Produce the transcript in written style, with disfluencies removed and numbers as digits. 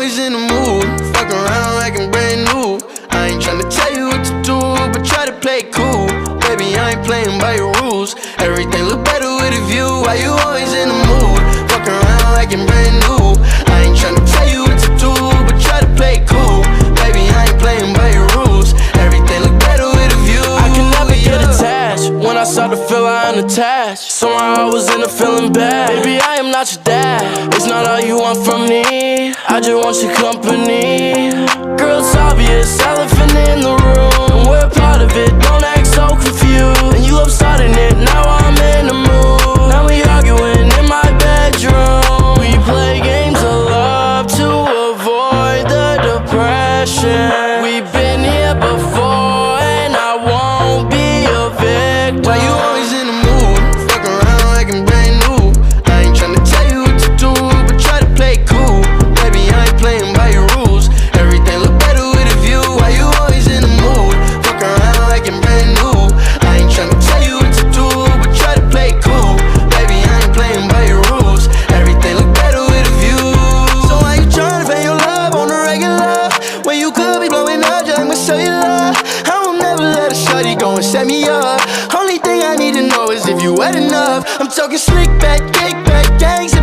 always in the mood? Fuck around like I'm brand new. I ain't tryna tell you what to do, but try to play it cool. Baby, I ain't playing by your rules. Everything look better with a view. Why you always in the mood? Fuck around like I'm brand new. I ain't tryna tell you what to do, but try to play it cool. Baby, I ain't playing by your rules. Everything look better with a view. I can never get attached. When I start to feel I unattached, somehow I was in a feeling bad. Baby, I am not your dad. It's not all you want from me. I just want your company. Girl, it's obvious, elephant in the room, and we're part of it. Don't act so confused. And you love starting it, now I'm in the mood. Now we arguing in my bedroom. We play games of love to avoid the depression. We've been here before, and I won't be a victim. Why you always in the mood? Fuck around like I'm brand new. I ain't tryna tell you what to do, but try to play it cool. Baby, I ain't playing by your rules. Everything look better with a view. Why you always in the mood? Fuck around like I'm brand new. I ain't tryna tell you what to do, but try to play it cool. Baby, I ain't playing by your rules. Everything look better with a view. So why you tryna pay your love on the regular, when you could be blowing up just like my cellular? I will never let a shawty go and set me up. Only thing I need to know is if you wet enough. I'm talking slick back, kick back, gangs